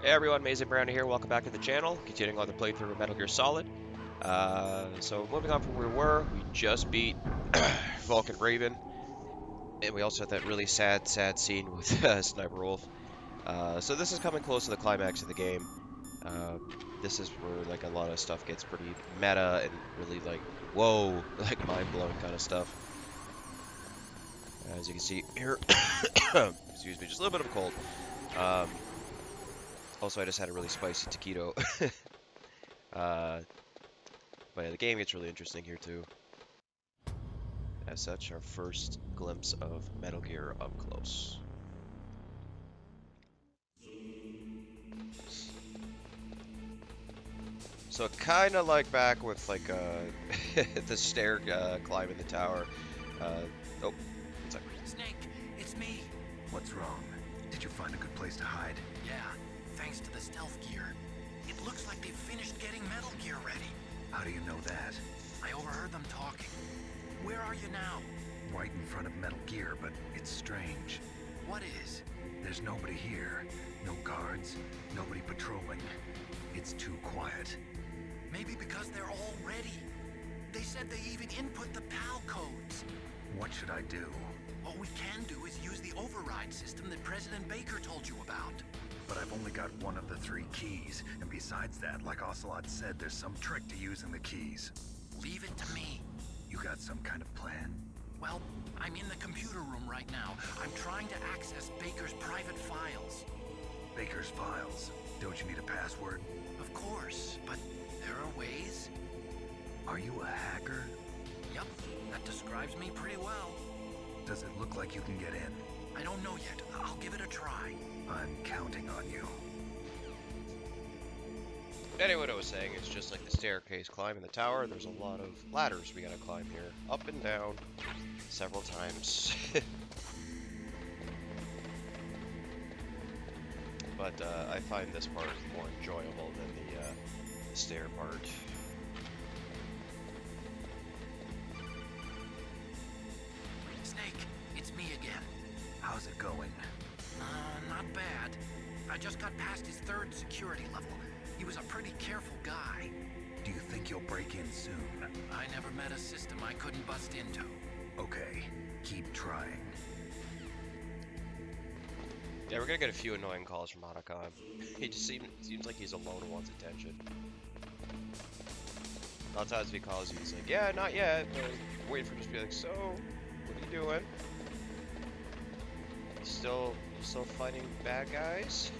Hey everyone, Amazing Brownie here. Welcome back to the channel. Continuing on the playthrough of Metal Gear Solid. So moving on from where we were, we just beat Vulcan Raven, and we also had that really sad scene with Sniper Wolf. So this is coming close to the climax of the game. Uh, this is where like a lot of stuff gets pretty meta and really like whoa, like mind-blowing kind of stuff. As you can see here, excuse me, just a little bit of a cold. Um, Also, I just had a really spicy taquito. uh, but yeah, the game gets really interesting here too. As such, our first glimpse of Metal Gear up close. So kind of like back with like the stair climb in the tower. Uh, oh, one second. Snake, it's me. What's wrong? Did you find a good place to hide? Yeah, thanks to the stealth gear. It looks like they've finished getting Metal Gear ready. How do you know that? I overheard them talking. Where are you now? Right in front of Metal Gear, but it's strange. What is? There's nobody here. No guards, nobody patrolling. It's too quiet. Maybe because they're all ready. They said they even input the PAL codes. What should I do? What we can do is use the override system that President Baker told you about. But I've only got one of the 3 keys, and besides that, like Ocelot said, there's some trick to using the keys. Leave it to me. You got some kind of plan? Well, I'm in the computer room right now. I'm trying to access Baker's private files. Baker's files. Don't you need a password? Of course, but there are ways. Are you a hacker? Yep, that describes me pretty well. Does it look like you can get in? I don't know yet. I'll give it a try. I'm counting on you. Anyway, what I was saying is just like the staircase climb in the tower, there's a lot of ladders we gotta climb here. Up and down, several times. But I find this part more enjoyable than the stair part. Snake, it's me again. How's it going? Not bad. I just got past his 3rd security level. He was a pretty careful guy. Do you think you'll break in soon? I never met a system I couldn't bust into. Okay, keep trying. Yeah, we're gonna get a few annoying calls from Otacon. He just seems like he's alone and wants attention. A lot of times if he calls you, he's like, yeah, not yet, but wait for him to be like, so, what are you doing? You still fighting bad guys?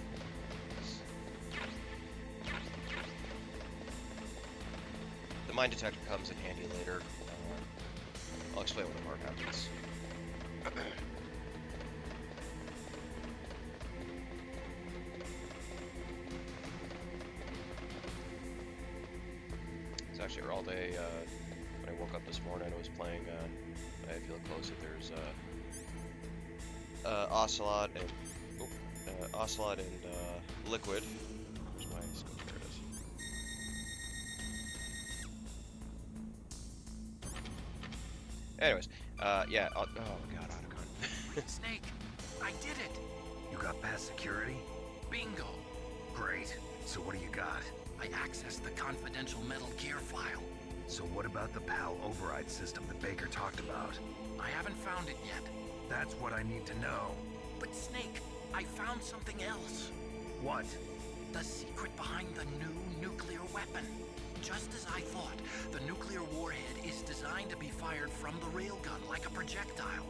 The mine detector comes in handy later. I'll explain when the part happens. It's actually all day. When I woke up this morning, I was playing. If you look closer, there's Ocelot and Ocelot and Liquid. Where's my scope? There it is. Anyways, yeah. Oh my God, Otacon. Snake, I did it! You got past security? Bingo! Great. So what do you got? I accessed the confidential Metal Gear file. So what about the PAL override system that Baker talked about? I haven't found it yet. That's what I need to know. But Snake, I found something else. What? The secret behind the new nuclear weapon. Just as I thought, the nuclear warhead is designed to be fired from the railgun like a projectile.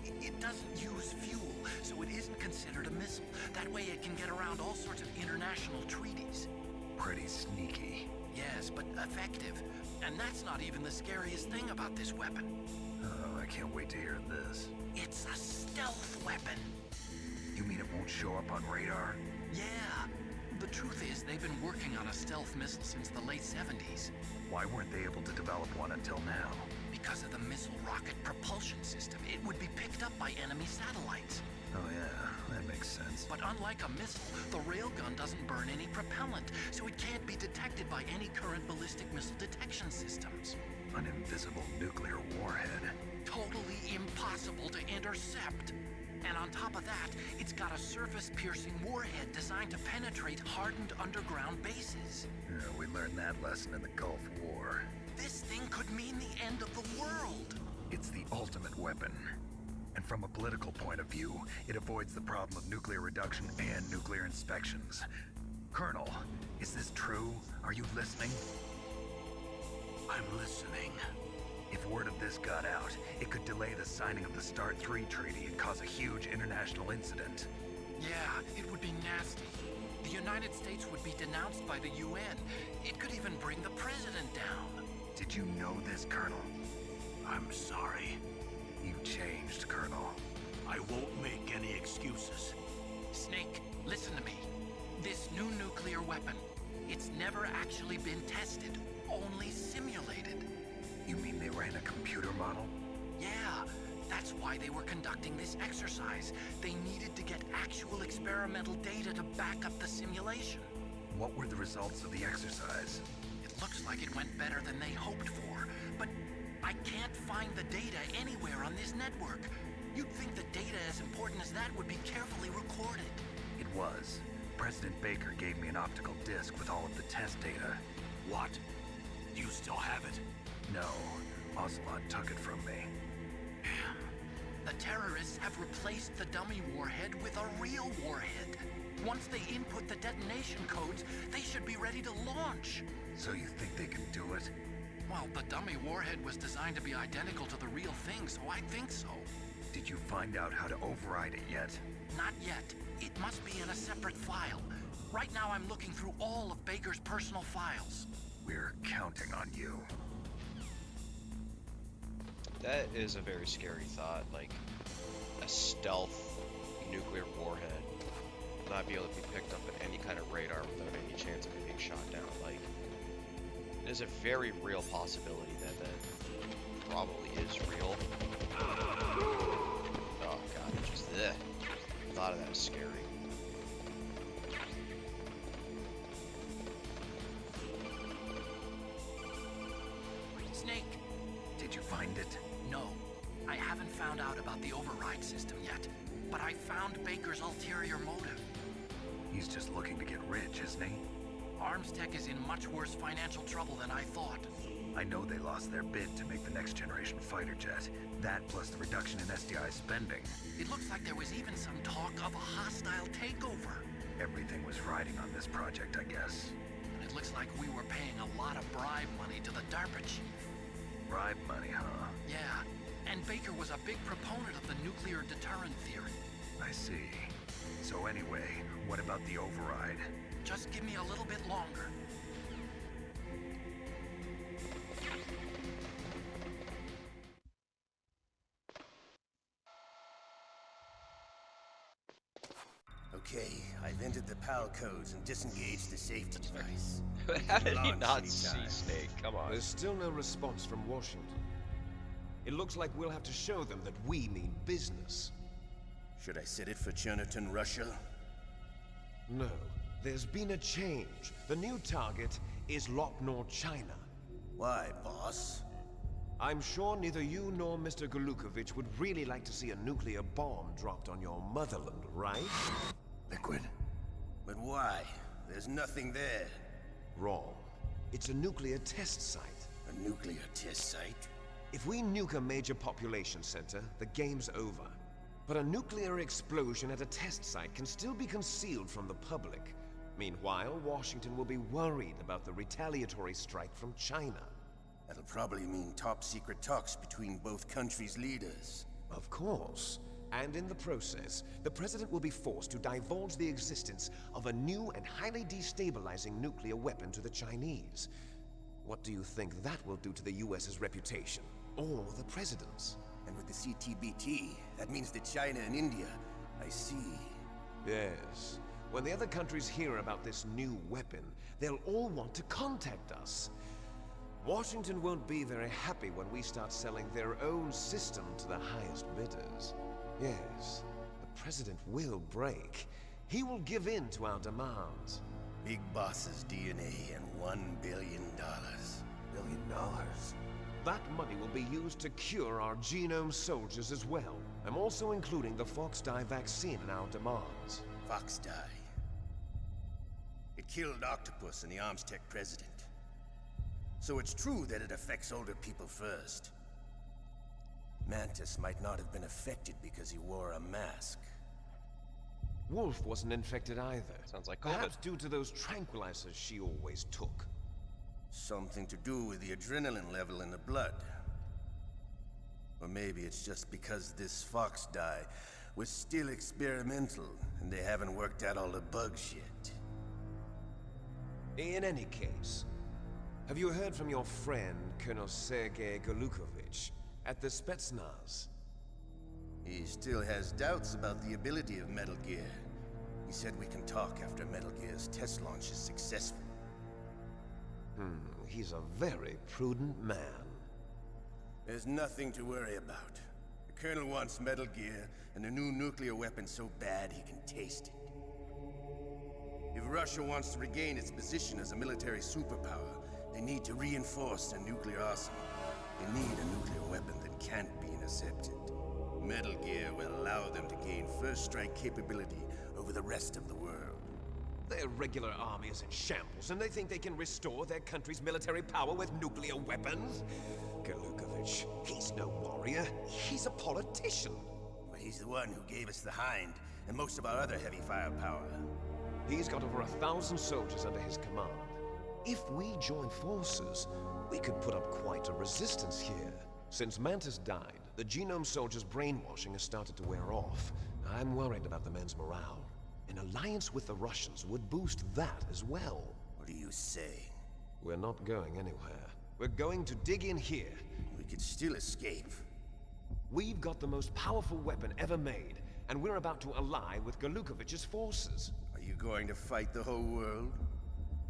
It doesn't use fuel, so it isn't considered a missile. That way it can get around all sorts of international treaties. Pretty sneaky. Yes, but effective. And that's not even the scariest thing about this weapon. Oh, I can't wait to hear this. It's a stealth weapon. You mean it won't show up on radar? Yeah. The truth is, they've been working on a stealth missile since the late 70s. Why weren't they able to develop one until now? Because of the missile rocket propulsion system, it would be picked up by enemy satellites. Oh yeah, that makes sense. But unlike a missile, the railgun doesn't burn any propellant, so it can't be detected by any current ballistic missile detection systems. An invisible nuclear warhead. Totally impossible to intercept. And on top of that, it's got a surface-piercing warhead designed to penetrate hardened underground bases. Yeah, we learned that lesson in the Gulf War. This thing could mean the end of the world. It's the ultimate weapon. And from a political point of view, it avoids the problem of nuclear reduction and nuclear inspections. Colonel, is this true? Are you listening? I'm listening. If word of this got out, it could delay the signing of the START 3 treaty and cause a huge international incident. Yeah, it would be nasty. The United States would be denounced by the UN. It could even bring the president down. Did you know this, Colonel? I'm sorry. You changed, Colonel. I won't make any excuses. Snake, listen to me. This new nuclear weapon, it's never actually been tested, only simulated. You mean they ran a computer model? Yeah, that's why they were conducting this exercise. They needed to get actual experimental data to back up the simulation. What were the results of the exercise? It looks like it went better than they hoped for, but I can't find the data anywhere on this network. You'd think the data as important as that would be carefully recorded. It was. President Baker gave me an optical disc with all of the test data. What? You still have it? No, Ocelot took it from me. The terrorists have replaced the dummy warhead with a real warhead. Once they input the detonation codes, they should be ready to launch. So you think they can do it? Well, the dummy warhead was designed to be identical to the real thing, so I think so. Did you find out how to override it yet? Not yet. It must be in a separate file. Right now I'm looking through all of Baker's personal files. We're counting on you. That is a very scary thought, like a stealth nuclear warhead not be able to be picked up in any kind of radar without any chance of it being shot down. Like, it is a very real possibility that probably is real. Oh god, it just the thought of that is scary. Snake, Did you find it? no. I haven't found out about the override system yet, but I found Baker's ulterior motive. He's just looking to get rich, isn't he? Armstech is in much worse financial trouble than I thought. I know they lost their bid to make the next generation fighter jet. That plus the reduction in SDI spending. It looks like there was even some talk of a hostile takeover. Everything was riding on this project, I guess. And it looks like we were paying a lot of bribe money to the DARPA chief. Bribe money, huh? Yeah, and Baker was a big proponent of the nuclear deterrent theory. I see. So anyway, what about the override? Just give me a little bit longer. Okay, I've entered the PAL codes and disengaged the safety device. How did he Launch not see anytime. Snake? Come on. There's still no response from Washington. It looks like we'll have to show them that we mean business. Should I set it for Cherniton, Russia? No, there's been a change. The new target is Lopnor, China. Why, boss? I'm sure neither you nor Mr. Golukovich would really like to see a nuclear bomb dropped on your motherland, right? Liquid. But why? There's nothing there. Wrong. It's a nuclear test site. A nuclear test site? If we nuke a major population center, the game's over. But a nuclear explosion at a test site can still be concealed from the public. Meanwhile, Washington will be worried about the retaliatory strike from China. That'll probably mean top-secret talks between both countries' leaders. Of course. And in the process, the President will be forced to divulge the existence of a new and highly destabilizing nuclear weapon to the Chinese. What do you think that will do to the US's reputation? Or the President's? And with the CTBT, that means that China and India... I see. Yes. When the other countries hear about this new weapon, they'll all want to contact us. Washington won't be very happy when we start selling their own system to the highest bidders. Yes, the President will break. He will give in to our demands. Big Boss's DNA and $1 billion. $1 billion? That money will be used to cure our genome soldiers as well. I'm also including the Fox dye vaccine in our demands. Fox dye. It killed Octopus and the Armstech president. So it's true that it affects older people first. Mantis might not have been affected because he wore a mask. Wolf wasn't infected either. Sounds like COVID. Perhaps due to those tranquilizers she always took. Something to do with the adrenaline level in the blood. Or maybe it's just because this Fox dye was still experimental and they haven't worked out all the bugs yet. In any case, have you heard from your friend, Colonel Sergei Golukovich, at the Spetsnaz? He still has doubts about the ability of Metal Gear. He said we can talk after Metal Gear's test launch is successful. He's a very prudent man. There's nothing to worry about. The Colonel wants Metal Gear and a new nuclear weapon so bad he can taste it. If Russia wants to regain its position as a military superpower, they need to reinforce their nuclear arsenal. They need a nuclear weapon that can't be intercepted. Metal Gear will allow them to gain first strike capability over the rest of the world. Their regular army is in shambles, and they think they can restore their country's military power with nuclear weapons? Golukovich, he's no warrior. He's a politician. But he's the one who gave us the Hind and most of our other heavy firepower. He's got over 1,000 soldiers under his command. If we join forces, we could put up quite a resistance here. Since Mantis died, the Genome Soldiers' brainwashing has started to wear off. I'm worried about the men's morale. An alliance with the Russians would boost that as well. What are you saying? We're not going anywhere. We're going to dig in here. We could still escape. We've got the most powerful weapon ever made, and we're about to ally with Golukovich's forces. Are you going to fight the whole world?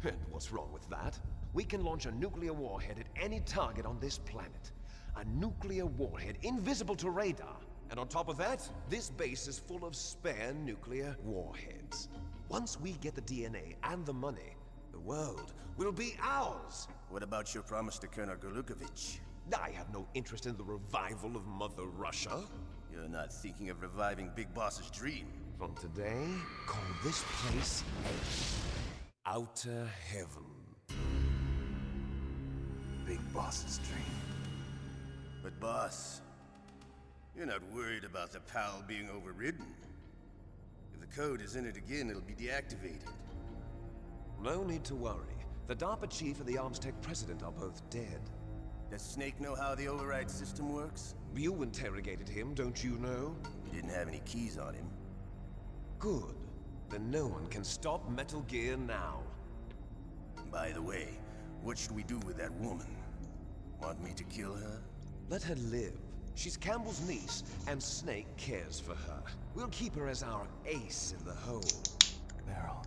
And what's wrong with that? We can launch a nuclear warhead at any target on this planet. A nuclear warhead invisible to radar. And on top of that, this base is full of spare nuclear warheads. Once we get the DNA and the money, the world will be ours. What about your promise to Colonel Golukovich? I have no interest in the revival of Mother Russia. You're not thinking of reviving Big Boss's dream. From today, call this place Outer Heaven. Big Boss's dream. But boss, you're not worried about the PAL being overridden. If the code is in it again, it'll be deactivated. No need to worry. The DARPA chief and the Armstech president are both dead. Does Snake know how the override system works? You interrogated him, don't you know? He didn't have any keys on him. Good. Then no one can stop Metal Gear now. By the way, what should we do with that woman? Want me to kill her? Let her live. She's Campbell's niece, and Snake cares for her. We'll keep her as our ace in the hole. Meryl.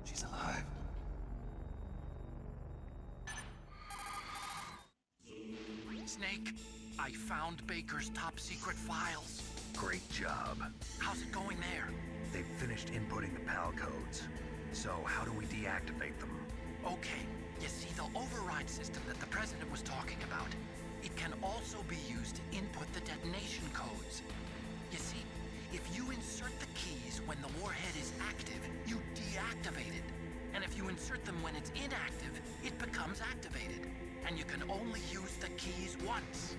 She's alive. Snake, I found Baker's top secret files. Great job. How's it going there? They've finished inputting the PAL codes. So how do we deactivate them? Okay, you see the override system that the president was talking about. It can also be used to input the detonation codes. You see, if you insert the keys when the warhead is active, you deactivate it. And if you insert them when it's inactive, it becomes activated. And you can only use the keys once.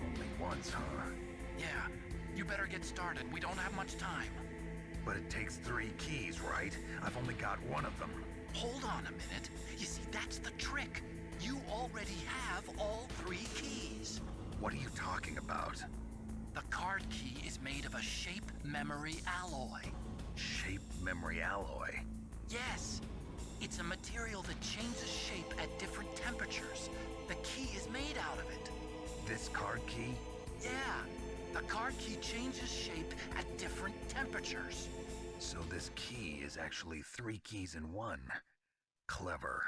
Only once, huh? Yeah, you better get started. We don't have much time. But it takes 3 keys, right? I've only got 1 of them. Hold on a minute. You see, that's the trick. You already have all 3 keys. What are you talking about? The card key is made of a shape memory alloy. Shape memory alloy? Yes. It's a material that changes shape at different temperatures. The key is made out of it. This card key? Yeah. The card key changes shape at different temperatures. So this key is actually 3 keys in 1. Clever.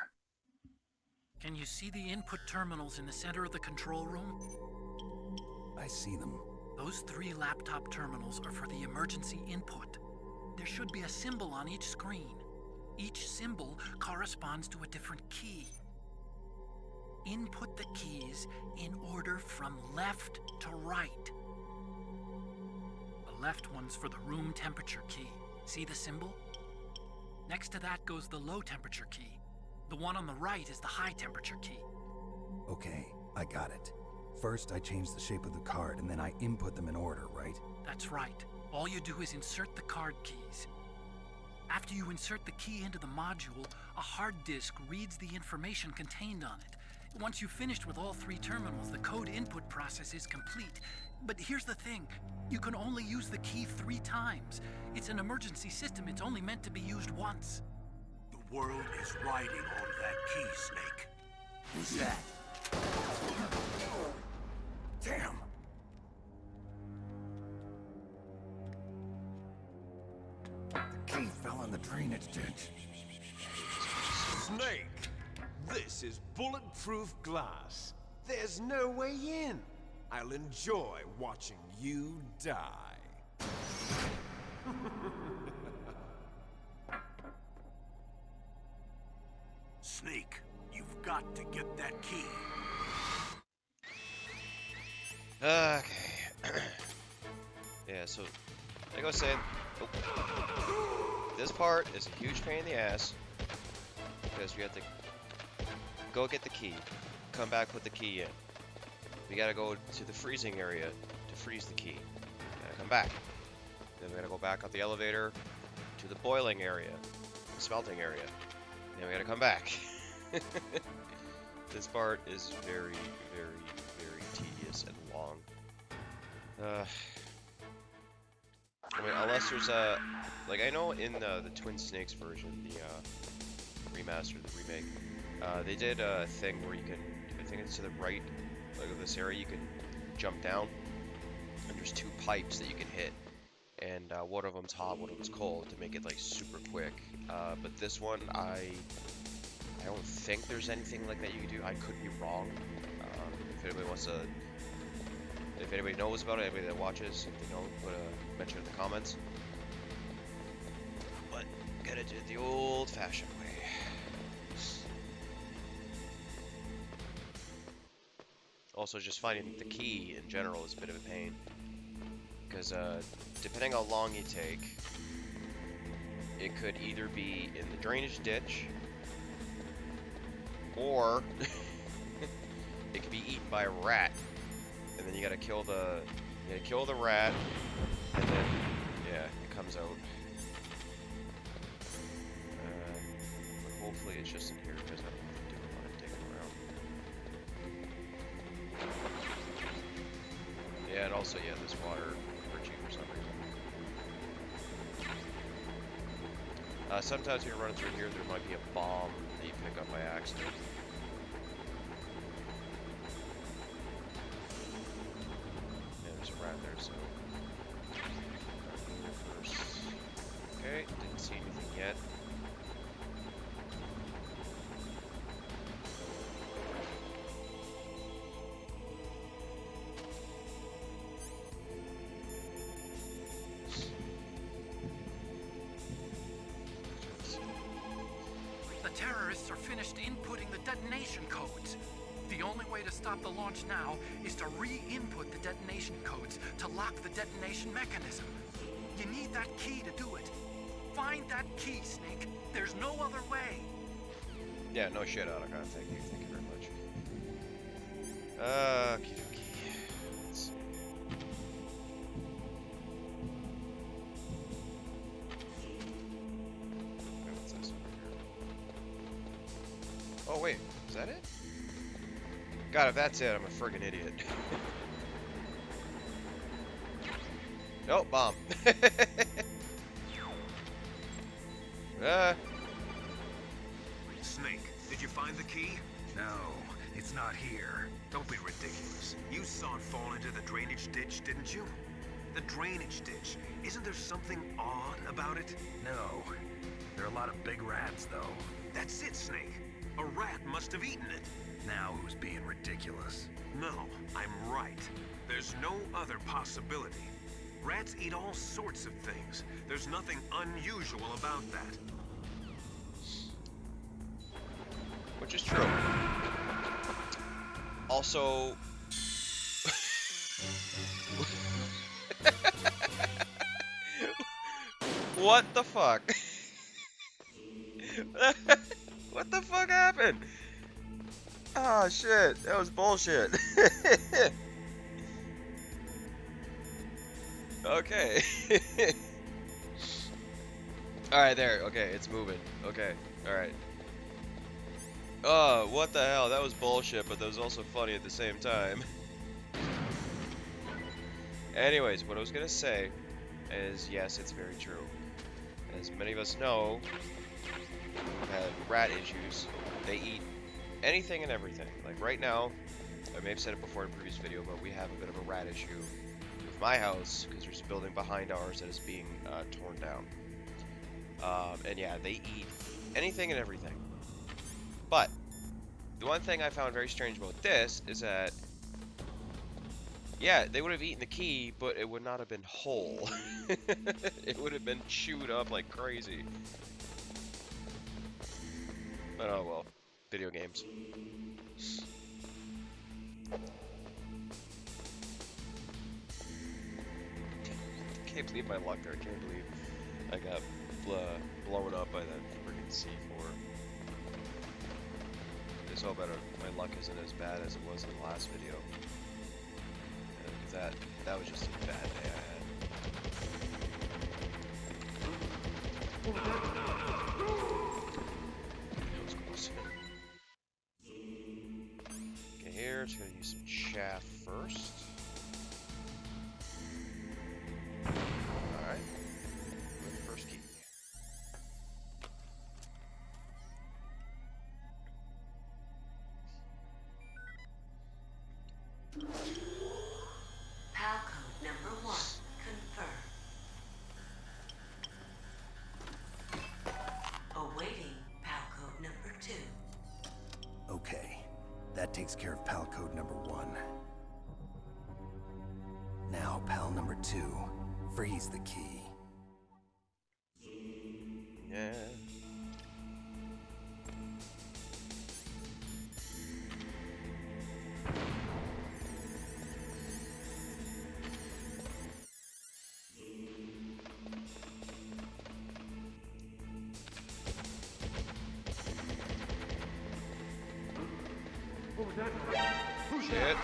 Can you see the input terminals in the center of the control room? I see them. Those 3 laptop terminals are for the emergency input. There should be a symbol on each screen. Each symbol corresponds to a different key. Input the keys in order from left to right. left one's for the room temperature key. See the symbol? Next to that goes the low temperature key. The one on the right is the high temperature key. Okay, I got it. First, I change the shape of the card, and then I input them in order, right? That's right. All you do is insert the card keys. After you insert the key into the module, a hard disk reads the information contained on it. Once you've finished with all 3 terminals, the code input process is complete. But here's the thing. You can only use the key 3 times. It's an emergency system. It's only meant to be used once. The world is riding on that key, Snake. Who's that? Damn! The key fell in the drainage ditch. Snake! This is bulletproof glass. There's no way in. I'll enjoy watching you die. Snake, you've got to get that key. Okay. Yeah, so like I was saying, this part is a huge pain in the ass because we have to go get the key, come back, put the key in. We gotta go to the freezing area to freeze the key. Gotta come back. Then we gotta go back up the elevator to the boiling area, the smelting area. Then we gotta come back. This part is very, very, very tedious and long. I mean, unless there's a, like, I know in the Twin Snakes version, the remaster, the remake, they did a thing where you can, I think it's to the right, like of this area, you can jump down, and there's 2 pipes that you can hit, and one of them's hot, one of them's cold, to make it, like, super quick. But this one, I don't think there's anything like that you can do. I could be wrong. If anybody wants to, if anybody knows about it, anybody that watches, if they know, put a mention in the comments. But gotta do it the old-fashioned way. Also, just finding the key in general is a bit of a pain, because depending how long you take, it could either be in the drainage ditch, or it could be eaten by a rat, and then you gotta kill the rat, and then yeah, it comes out. But hopefully it's just in here because I don't want to do a lot of digging around. Yeah, and also yeah, this water hurts you for some reason. Sometimes when you're running through here, there might be a bomb that you pick up by accident. Yeah, there's a rat there, so... First. Okay, didn't see anything yet. The terrorists are finished inputting the detonation codes. The only way to stop the launch now is to re-input the detonation codes to lock the detonation mechanism. You need that key to do it. Find that key, Snake. There's no other way. Yeah, no shit, Otacon. Thank you very much. Okie dokie. Let's see. Okay, what's this over here? Oh wait, is that it? God, if that's it, I'm a friggin' idiot. Oh, bomb. Snake, did you find the key? No, it's not here. Don't be ridiculous. You saw it fall into the drainage ditch, didn't you? The drainage ditch. Isn't there something odd about it? No. There are a lot of big rats, though. That's it, Snake. A rat must have eaten it. Now who's being ridiculous? No, I'm right. There's no other possibility. Rats eat all sorts of things. There's nothing unusual about that. Which is true. Also... What the fuck? What the fuck happened? Oh shit, that was bullshit. Okay. Alright, there. Okay, it's moving. Okay, alright. Oh, what the hell? That was bullshit, but that was also funny at the same time. Anyways, what I was gonna say is, yes, it's very true. As many of us know, who have rat issues, they eat anything and everything. Like right now, I may have said it before in a previous video, but we have a bit of a rat issue with my house because there's a building behind ours that is being torn down. And yeah, they eat anything and everything. But the one thing I found very strange about this is that, yeah, they would have eaten the key, but it would not have been whole. It would have been chewed up like crazy. But oh well, video games. I can't believe my luck there. I can't believe I got blown up by that freaking C4. Just hope my luck isn't as bad as it was in the last video. Because that was just a bad day I had. That was close. Okay, here, just gonna use some chaff first. Alright. With the first key. PAL code number 1 confirmed. Awaiting PAL code number 2. Okay, that takes care of PAL code number 1. Now, PAL number 2, freeze the key. Yeah. Shit.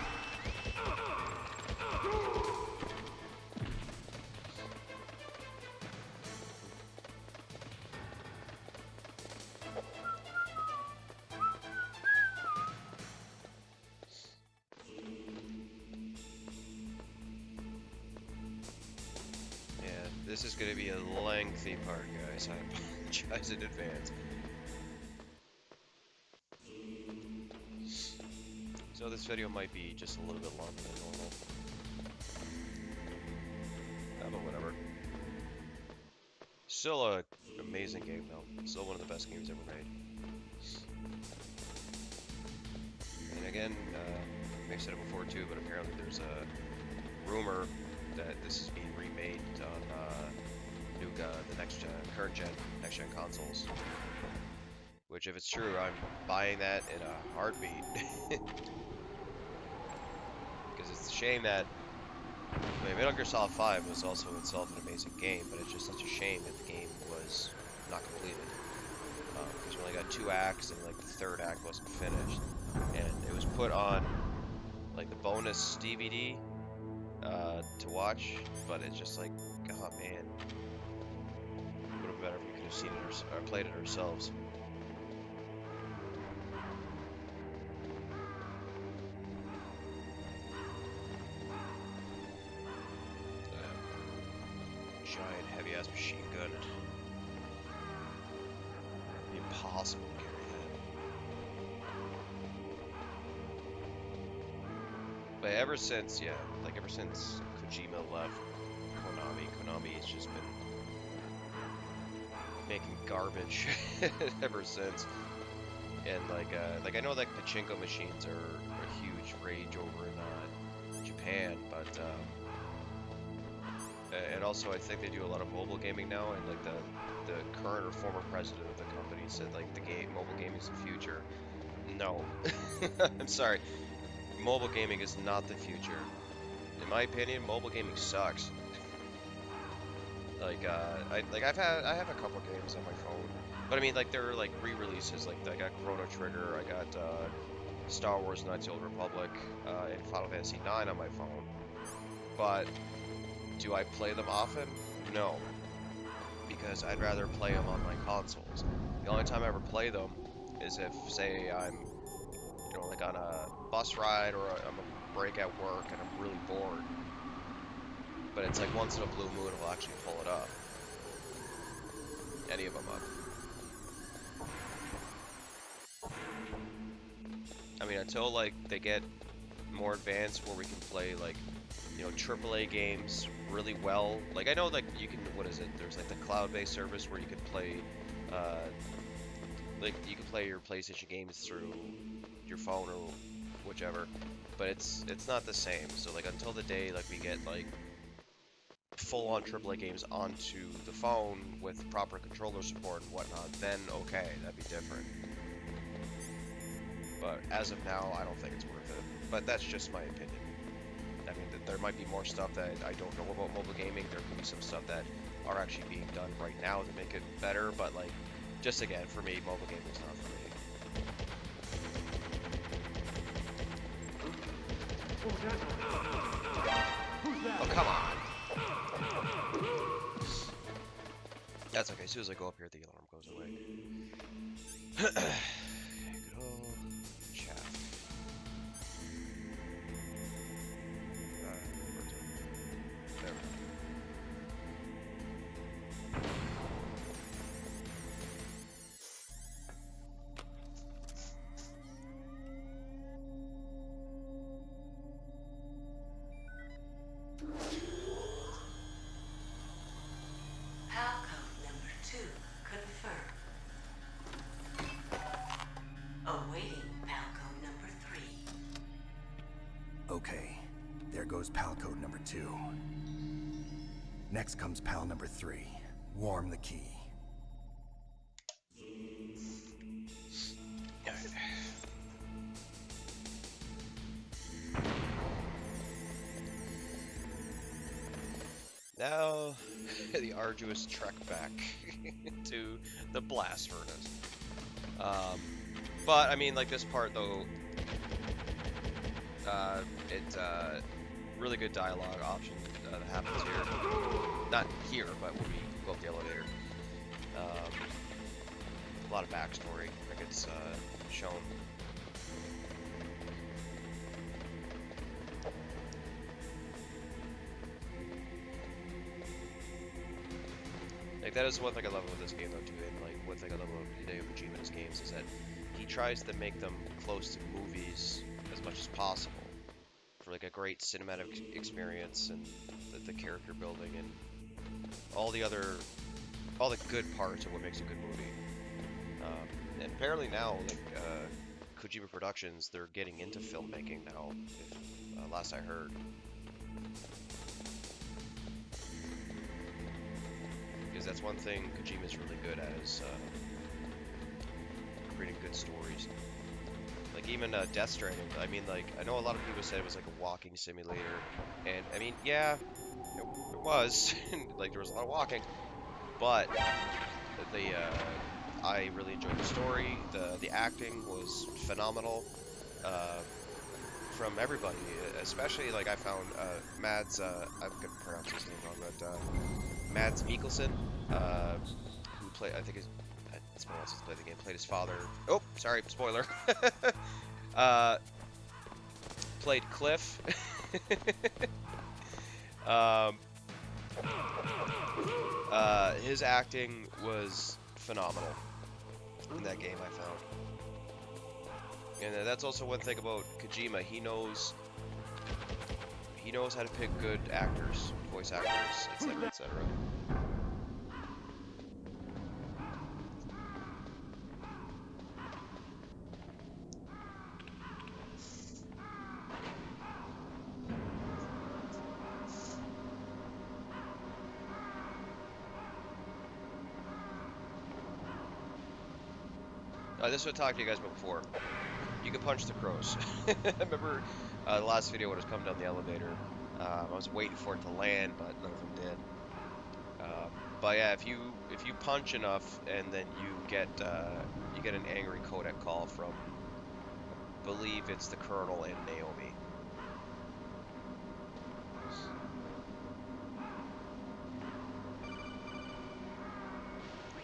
Yeah, this is going to be a lengthy part, guys. I apologize in advance. So this video might be just a little bit longer than normal. But whatever. Still a amazing game though. Still one of the best games ever made. And again, I may have said it before too, but apparently there's a rumor that this is being remade on the current gen, next gen consoles. Which, if it's true, I'm buying that in a heartbeat. Because it's a shame that Metal Gear Solid 5 was also itself an amazing game, but it's just such a shame that the game was not completed. Because we only got 2 acts, and like the 3rd act wasn't finished, and it was put on like the bonus DVD to watch, but it's just like, oh man, would have been better if we could have seen it or played it ourselves. Giant heavy-ass machine gun. It'd be impossible to carry that. But ever since Kojima left Konami has just been making garbage ever since. And like I know like pachinko machines are a huge rage over in Japan, but and also I think they do a lot of mobile gaming now, and like the current or former president of the company said like mobile gaming is the future. No. I'm sorry. Mobile gaming is not the future. In my opinion, mobile gaming sucks. Like, I have a couple games on my phone, but I mean, like, they're like re-releases. Like, I got Chrono Trigger, I got Star Wars: Knights of the Old Republic, and Final Fantasy IX on my phone. But do I play them often? No, because I'd rather play them on my consoles. The only time I ever play them is if, say, I'm, you know, like on a bus ride or I'm a break at work and I'm really bored. But it's like once in a blue moon I'll actually pull it up. Any of them up. I mean, until like they get more advanced where we can play like, you know, AAA games really well. Like I know like you can, what is it? There's like the cloud-based service where you can play, like you can play your PlayStation games through your phone or whichever, but it's not the same. So like until the day like we get like full-on AAA games onto the phone with proper controller support and whatnot, then okay, that'd be different. But as of now, I don't think it's worth it. But that's just my opinion. I mean, there might be more stuff that I don't know about mobile gaming. There could be some stuff that are actually being done right now to make it better. But like, just again, for me, mobile gaming is not for me. Oh, come on. That's okay. As soon as I go up here, the alarm goes away. Good old chaff. There we go. PAL code number 2 confirmed. Awaiting PAL code number 3. Okay, there goes PAL code number 2. Next comes PAL number 3. Warm the key. Now, the arduous trek back to the blast furnace. But, I mean, like, this part, though, really good dialogue option that happens here. Not here, but when we go up the elevator. A lot of backstory that gets shown. Like, that is one thing I love about this game, though, too, and, like, one thing I love about Hideo Kojima's games is that he tries to make them close to movies as much as possible for, like, a great cinematic experience and the character building and all the good parts of what makes a good movie. And apparently now, like, Kojima Productions, they're getting into filmmaking now, if, last I heard. Because that's one thing Kojima's really good at is creating good stories. Like even Death Stranding, I mean, like, I know a lot of people said it was like a walking simulator, and I mean, yeah, it was. Like there was a lot of walking, but I really enjoyed the story. The acting was phenomenal from everybody, especially like I found Mads. I'm gonna pronounce his name wrong, but Mads Mikkelsen, who played, I think someone else has played the game, played his father. Oh, sorry, spoiler. Played Cliff. His acting was phenomenal in that game, I found. And that's also one thing about Kojima. He knows how to pick good actors, voice actors, etc., etc. This is what I talked to you guys about before. You can punch the crows. I remember the last video when I was coming down the elevator. I was waiting for it to land, but none of them did. But yeah, if you punch enough and then you get an angry codec call from, I believe it's the Colonel and Naomi.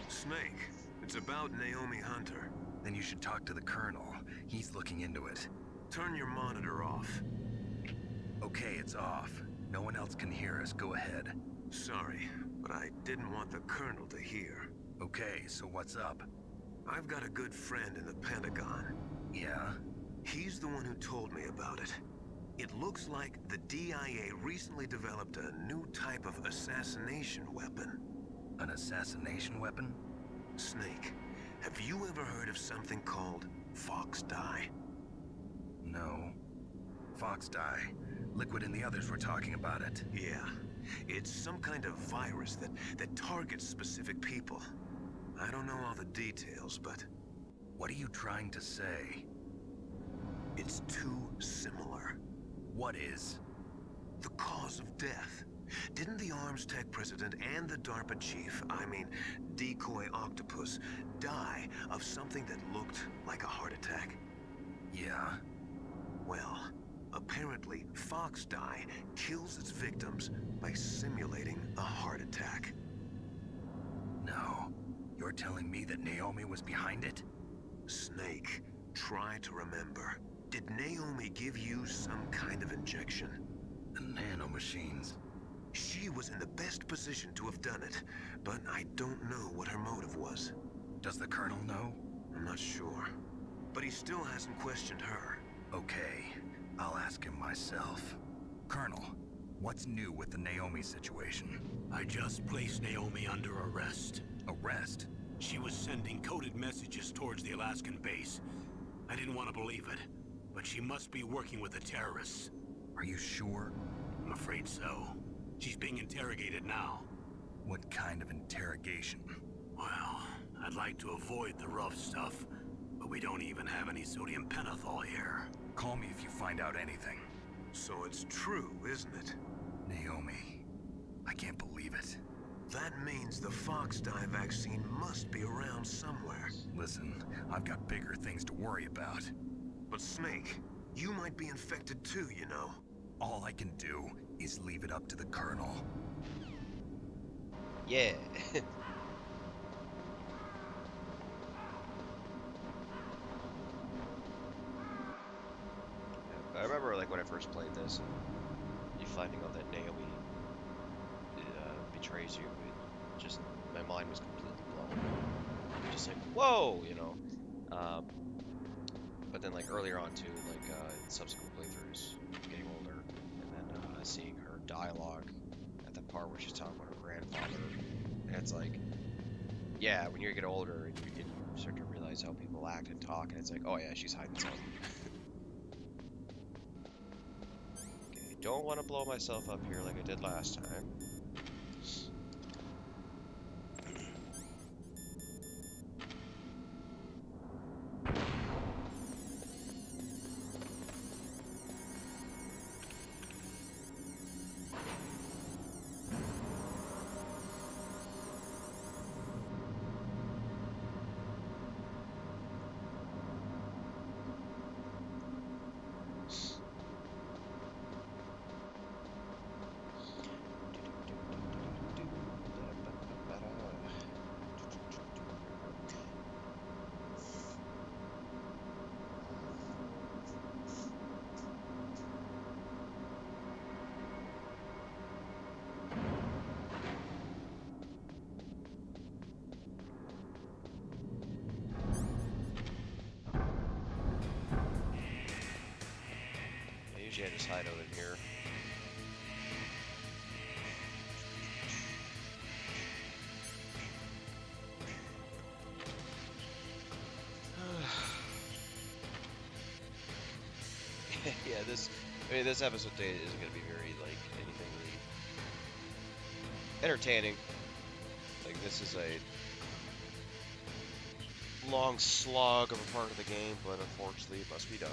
Snake, it's about Naomi Hunter. Then you should talk to the Colonel. He's looking into it. Turn your monitor off. Okay, it's off. No one else can hear us. Go ahead. Sorry, but I didn't want the Colonel to hear. Okay, so what's up? I've got a good friend in the Pentagon. Yeah? He's the one who told me about it. It looks like the DIA recently developed a new type of assassination weapon. An assassination weapon? Snake, have you ever heard of something called Fox Dye? No. Fox dye. Liquid and the others were talking about it. Yeah. It's some kind of virus that targets specific people. I don't know all the details, but What are you trying to say? it's too similar. What is? The cause of death. Didn't the Arms Tech president and the DARPA chief, I mean, Decoy Octopus, die of something that looked like a heart attack? Yeah? Well, apparently Fox Dye kills its victims by simulating a heart attack. No. You're telling me that Naomi was behind it? Snake, try to remember. Did Naomi give you some kind of injection? The nanomachines. She was in the best position to have done it, but I don't know what her motive was. Does the Colonel know? I'm not sure. But he still hasn't questioned her. Okay. I'll ask him myself. Colonel, what's new with the Naomi situation? I just placed Naomi under arrest. Arrest? She was sending coded messages towards the Alaskan base. I didn't want to believe it, but she must be working with the terrorists. Are you sure? I'm afraid so. She's being interrogated now. What kind of interrogation? Well, I'd like to avoid the rough stuff, but we don't even have any sodium pentothal here. Call me if you find out anything. So it's true, isn't it? Naomi, I can't believe it. That means the Fox Dye vaccine must be around somewhere. Listen, I've got bigger things to worry about. But Snake, you might be infected too, you know. All I can do is leave it up to the Colonel. Yeah. I remember like when I first played this, and you finding out that Naomi betrays you. It just, my mind was completely blown. Just like, whoa, you know. But then like earlier on too, like in subsequent playthroughs, getting older, and then seeing her dialogue at the part where she's talking about her grandfather, and it's like, yeah, when you get older and you start to realize how people act and talk, and it's like, oh yeah, she's hiding something. Okay, don't want to blow myself up here like I did last time. Usually I just hide out in here. Yeah, this episode today isn't gonna be very like anything really entertaining. Like this is a long slog of a part of the game, but unfortunately it must be done.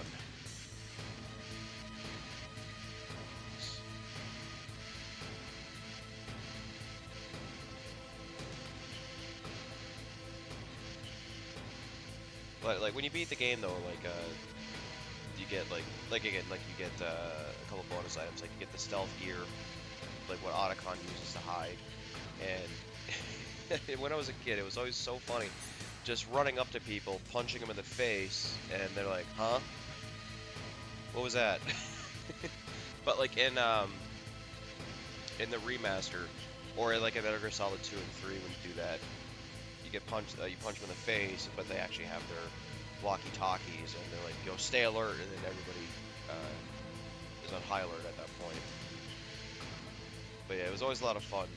like when you beat the game though, like you get like again like you get a couple bonus items, like you get the stealth gear, like what Otacon uses to hide, and when I was a kid, it was always so funny, just running up to people, punching them in the face, and they're like, "Huh? What was that?" But like in the remaster, or like in Metal Gear Solid 2 and 3, when you do that, you get punched, you punch them in the face, but they actually have their walkie-talkies, and they're like, "Yo, stay alert," and then everybody is on high alert at that point. But yeah, it was always a lot of fun.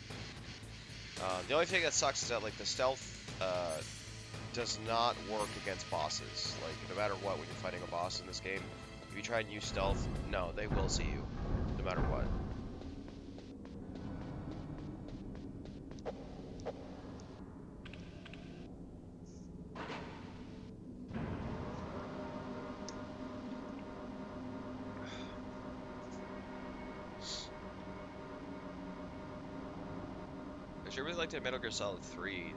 The only thing that sucks is that like the stealth does not work against bosses. Like no matter what, when you're fighting a boss in this game, if you try and use stealth, no, they will see you, no matter what. I really liked it in Metal Gear Solid 3.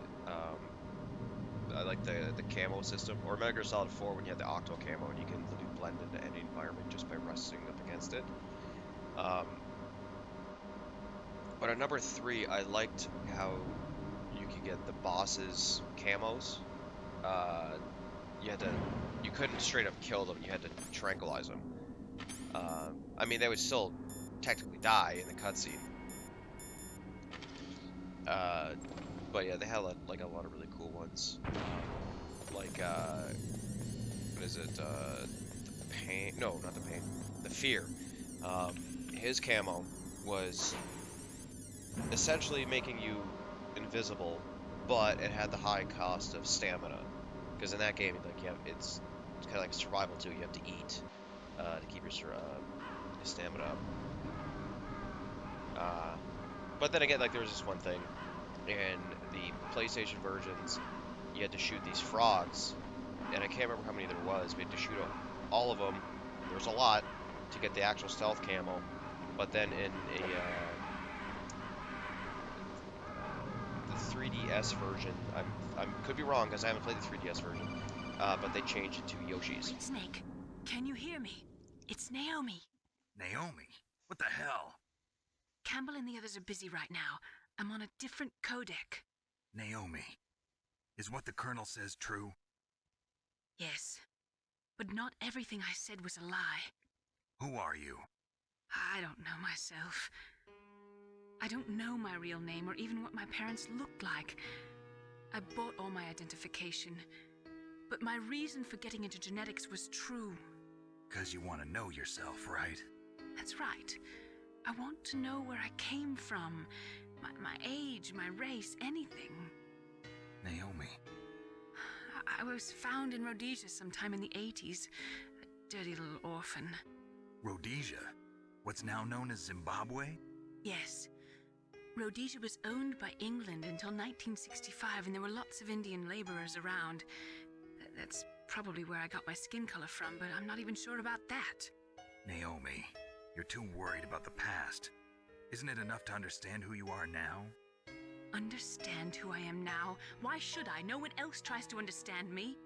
I like the camo system, or Metal Gear Solid 4 when you had the octo camo and you can literally blend into any environment just by resting up against it. But at number 3, I liked how you could get the bosses' camos. You couldn't straight up kill them, you had to tranquilize them. I mean, they would still technically die in the cutscene. But yeah, they had like a lot of really cool ones. Like what is it? The pain? No, not the pain. The fear. His camo was essentially making you invisible, but it had the high cost of stamina. Because in that game, like it's kind of like survival too. You have to eat to keep your stamina up. But then again, like there was this one thing in the PlayStation versions, you had to shoot these frogs, and I can't remember how many there was. We had to shoot all of them. There was a lot to get the actual stealth camo, but then in the 3DS version, I could be wrong because I haven't played the 3DS version, but they changed it to Yoshi's. Wait, Snake, can you hear me? It's Naomi. Naomi? What the hell? Campbell and the others are busy right now. I'm on a different codec. Naomi, is what the Colonel says true? Yes, but not everything I said was a lie. Who are you? I don't know myself. I don't know my real name or even what my parents looked like. I bought all my identification, but my reason for getting into genetics was true. 'Cause you want to know yourself, right? That's right. I want to know where I came from, my age, my race, anything. Naomi. I was found in Rhodesia sometime in the 80s, a dirty little orphan. Rhodesia? What's now known as Zimbabwe? Yes. Rhodesia was owned by England until 1965, and there were lots of Indian laborers around. That's probably where I got my skin color from, but I'm not even sure about that. Naomi, you're too worried about the past. Isn't it enough to understand who you are now? Understand who I am now? Why should I? No one else tries to understand me.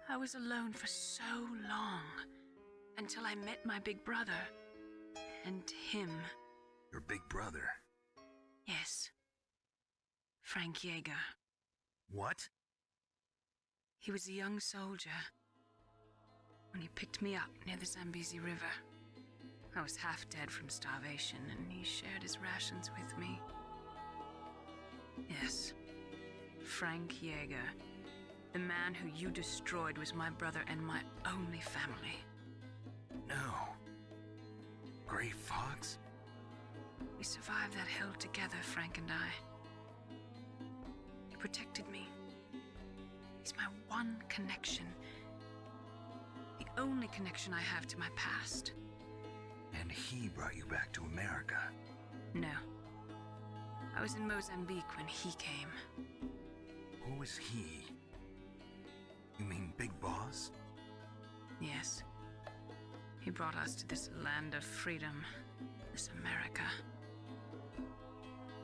I was alone for so long, until I met my big brother, and him. Your big brother? Yes. Frank Yeager. What? He was a young soldier when he picked me up near the Zambezi River. I was half dead from starvation, and he shared his rations with me. Yes, Frank Yeager. The man who you destroyed was my brother and my only family. No. Gray Fox? We survived that hell together, Frank and I. He protected me. He's my one connection. The only connection I have to my past. And he brought you back to America? No. I was in Mozambique when he came. Who is he? You mean Big Boss? Yes. He brought us to this land of freedom, this America.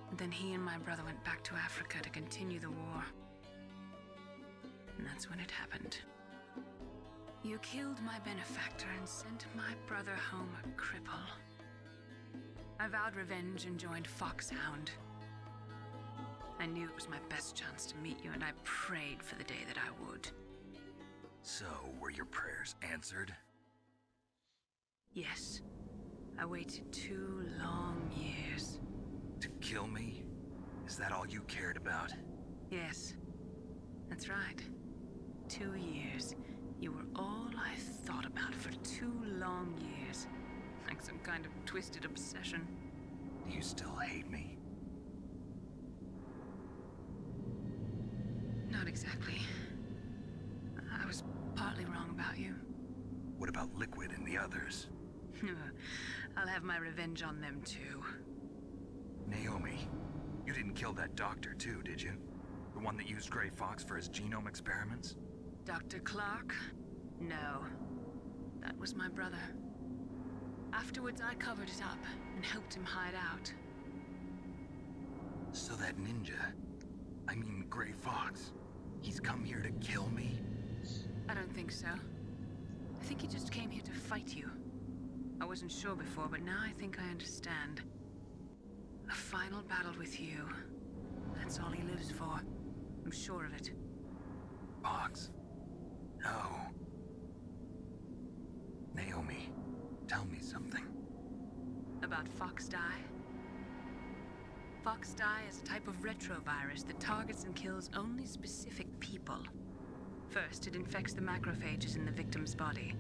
And then he and my brother went back to Africa to continue the war. And That's when it happened. You killed my benefactor and sent my brother home a cripple. I vowed revenge and joined Foxhound. I knew it was my best chance to meet you, and I prayed for the day that I would. So, were your prayers answered? Yes. I waited 2 long years. To kill me? Is that all you cared about? Yes. That's right. 2 years. You were all I thought about for 2 long years. Like some kind of twisted obsession. Do you still hate me? Not exactly. I was partly wrong about you. What about Liquid and the others? I'll have my revenge on them too. Naomi, you didn't kill that doctor too, did you? The one that used Grey Fox for his genome experiments? Dr. Clark? No. That was my brother. Afterwards, I covered it up and helped him hide out. So that ninja, I mean Grey Fox, he's come here to kill me? I don't think so. I think he just came here to fight you. I wasn't sure before, but now I think I understand. A final battle with you. That's all he lives for. I'm sure of it. Fox? No. Naomi, tell me something. About Fox Die? Fox Die is a type of retrovirus that targets and kills only specific people. First, it infects the macrophages in the victim's body.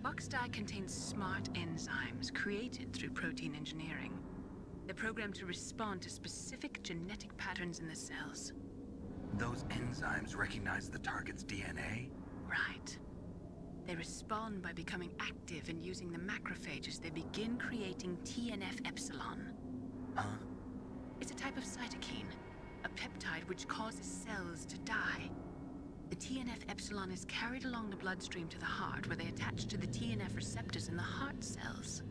Fox Die contains smart enzymes created through protein engineering. They're programmed to respond to specific genetic patterns in the cells. Those enzymes recognize the target's DNA? Right. They respond by becoming active and using the macrophages. They begin creating TNF-epsilon. Huh? It's a type of cytokine, a peptide which causes cells to die. The TNF-epsilon is carried along the bloodstream to the heart, where they attach to the TNF receptors in the heart cells.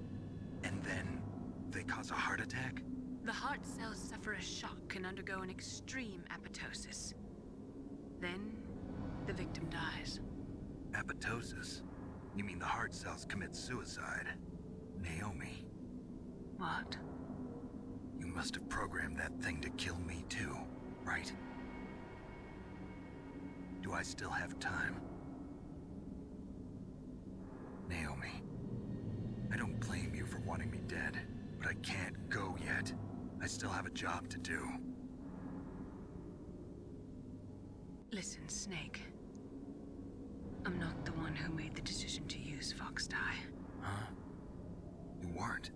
And then they cause a heart attack? The heart cells suffer a shock and undergo an extreme apoptosis. Then, the victim dies. Apoptosis? You mean the heart cells commit suicide? Naomi. What? You must have programmed that thing to kill me too, right? Do I still have time? Naomi, I don't blame you for wanting me dead, but I can't go yet. I still have a job to do. Listen, Snake. I'm not the one who made the decision to use Fox Die. Huh? You weren't?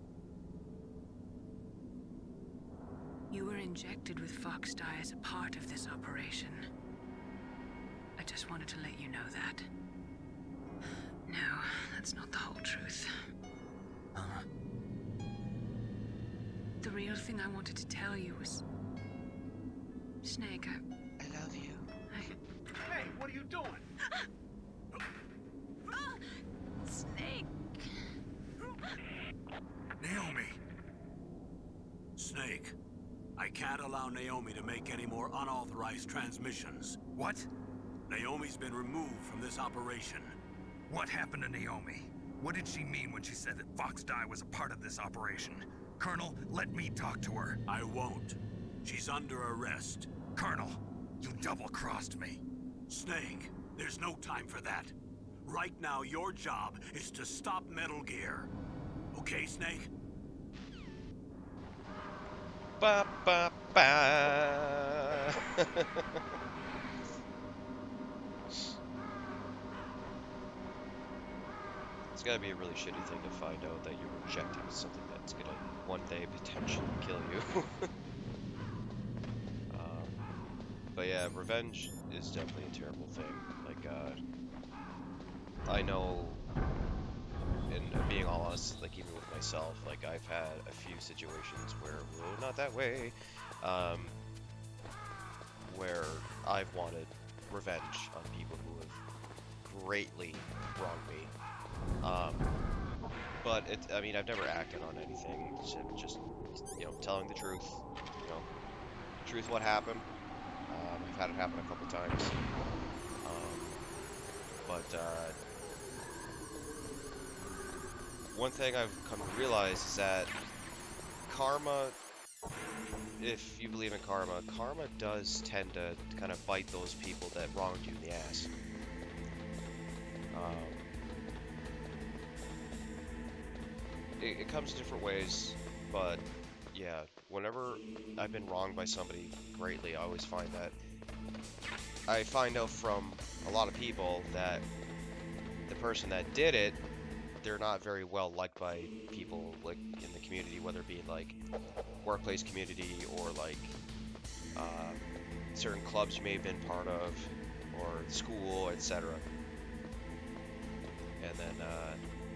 You were injected with Fox Die as a part of this operation. I just wanted to let you know that. No, that's not the whole truth. Huh? The real thing I wanted to tell you was... Snake, I love you. Hey, what are you doing? Snake! Naomi! Snake, I can't allow Naomi to make any more unauthorized transmissions. What? Naomi's been removed from this operation. What happened to Naomi? What did she mean when she said that Fox Die was a part of this operation? Colonel, let me talk to her. I won't. She's under arrest. Colonel, you double-crossed me. Snake, there's no time for that. Right now, your job is to stop Metal Gear. Okay, Snake? Ba ba ba. It's gotta be a really shitty thing to find out that you're rejecting something that's gonna one day potentially kill you. But yeah, revenge is definitely a terrible thing. Like, I know, and being all honest, like even with myself, like I've had a few situations where we're not that way, where I've wanted revenge on people who have greatly wronged me. But I mean, I've never acted on anything. Just you know, telling the truth. You know, truth what happened. I've had it happen a couple times. But one thing I've come to realize is that karma, if you believe in karma, karma does tend to kind of bite those people that wronged you in the ass. It comes in different ways, but yeah, whenever I've been wronged by somebody greatly, I always find that I find out from a lot of people that the person that did it, they're not very well liked by people like in the community, whether it be like workplace community or like certain clubs you may have been part of, or school, etc. And then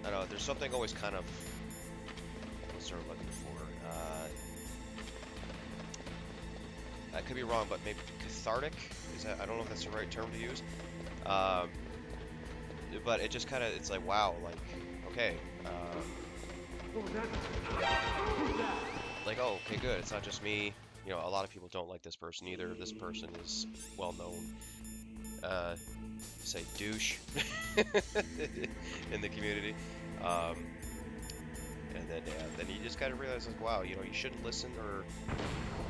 I don't know, there's something always kind of what's sort of looking for. I could be wrong, but maybe cathartic? Is that, I don't know if that's the right term to use. But it just kind of, it's like, wow, like, okay. Like, oh, okay, good. It's not just me. You know, a lot of people don't like this person either. This person is well known, say douche in the community. And then, yeah, then you just kind of realize, like, wow, you know, you shouldn't listen or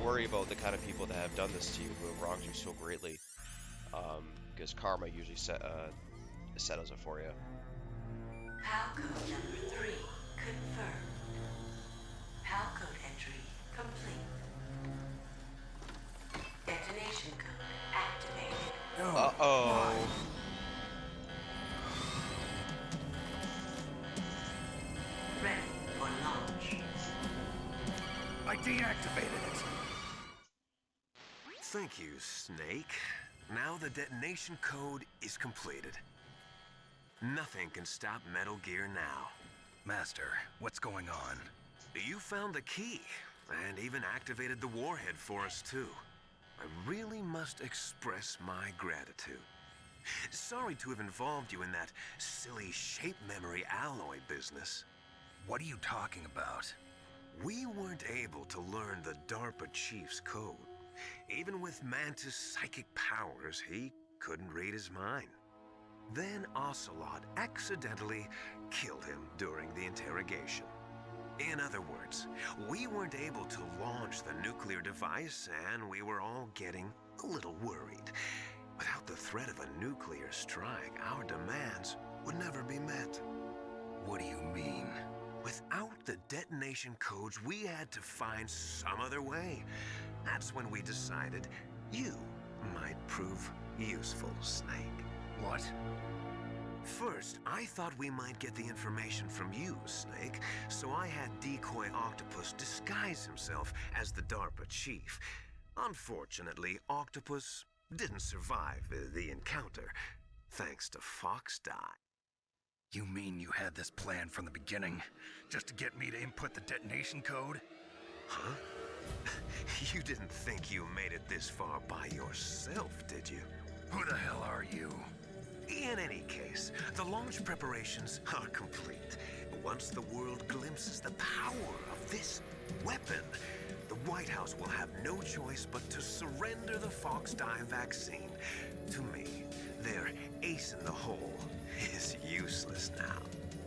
worry about the kind of people that have done this to you, who have wronged you so greatly, because karma usually settles it for you. PAL code number 3 confirmed. PAL code entry complete. Detonation code activated. Uh-oh. Ready for launch. I deactivated it. Thank you, Snake. Now the detonation code is completed. Nothing can stop Metal Gear now. Master, what's going on? You found the key, and even activated the warhead for us, too. I really must express my gratitude. Sorry to have involved you in that silly shape memory alloy business. What are you talking about? We weren't able to learn the DARPA chief's code. Even with Mantis' psychic powers, he couldn't read his mind. Then Ocelot accidentally killed him during the interrogation. In other words, we weren't able to launch the nuclear device, and we were all getting a little worried. Without the threat of a nuclear strike, our demands would never be met. What do you mean? Without the detonation codes, we had to find some other way. That's when we decided you might prove useful, Snake. What? First, I thought we might get the information from you, Snake, so I had Decoy Octopus disguise himself as the DARPA chief. Unfortunately, Octopus didn't survive the encounter, thanks to Fox Die. You mean you had this plan from the beginning, just to get me to input the detonation code? Huh? You didn't think you made it this far by yourself, did you? Who the hell are you? In any case, the launch preparations are complete. Once the world glimpses the power of this weapon, the White House will have no choice but to surrender the Fox Die vaccine to me. Their ace in the hole is useless now.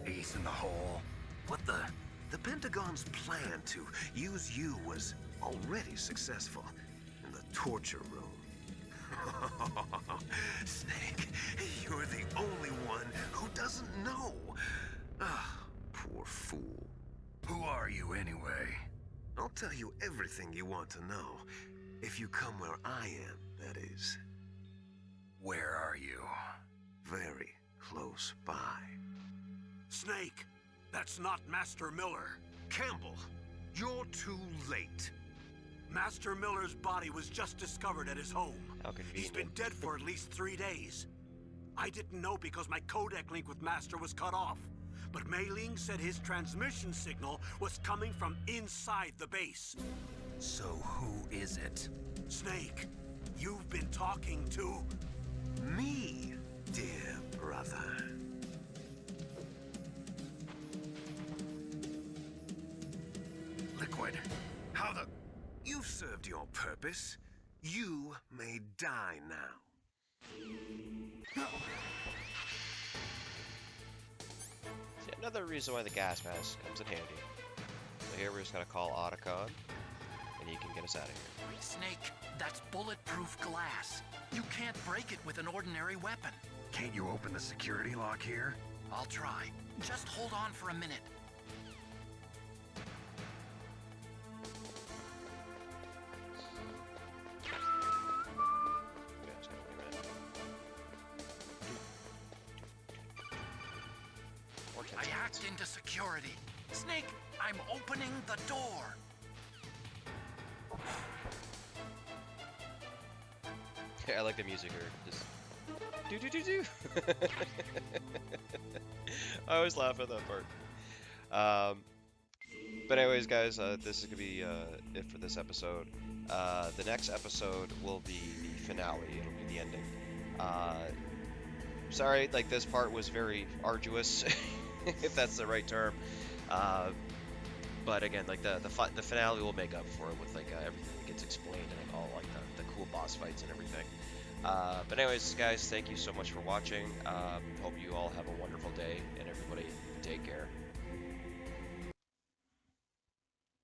Ace in the hole? What the? The Pentagon's plan to use you was already successful in the torture room. Snake, you're the only one who doesn't know. Ah, poor fool. Who are you anyway? I'll tell you everything you want to know. If you come where I am, that is. Where are you? Very close by. Snake, that's not Master Miller. Campbell, you're too late. Master Miller's body was just discovered at his home. How He's been convenient. dead for at least 3 days. I didn't know because my codec link with Master was cut off. But Mei Ling said his transmission signal was coming from inside the base. So who is it? Snake, you've been talking to... Me, dear brother. Liquid. How the... You've served your purpose. You may die now. another reason why the gas mask comes in handy. So here we're just gonna call Otacon, and he can get us out of here. Snake, that's bulletproof glass. You can't break it with an ordinary weapon. Can't you open the security lock here? I'll try. Just hold on for a minute. Yeah, just gonna wait a minute. More 10 I seconds. hacked into security. Snake, I'm opening the door. I like the music here. Just do do do do. I always laugh at that part. But anyways, guys, this is gonna be it for this episode. The next episode will be the finale. It'll be the ending. Sorry, like this part was very arduous, if that's the right term. But again, like the finale will make up for it with like everything that gets explained and like, all like the cool boss fights and everything. But anyways, guys, thank you so much for watching. Hope you all have a wonderful day, and everybody take care.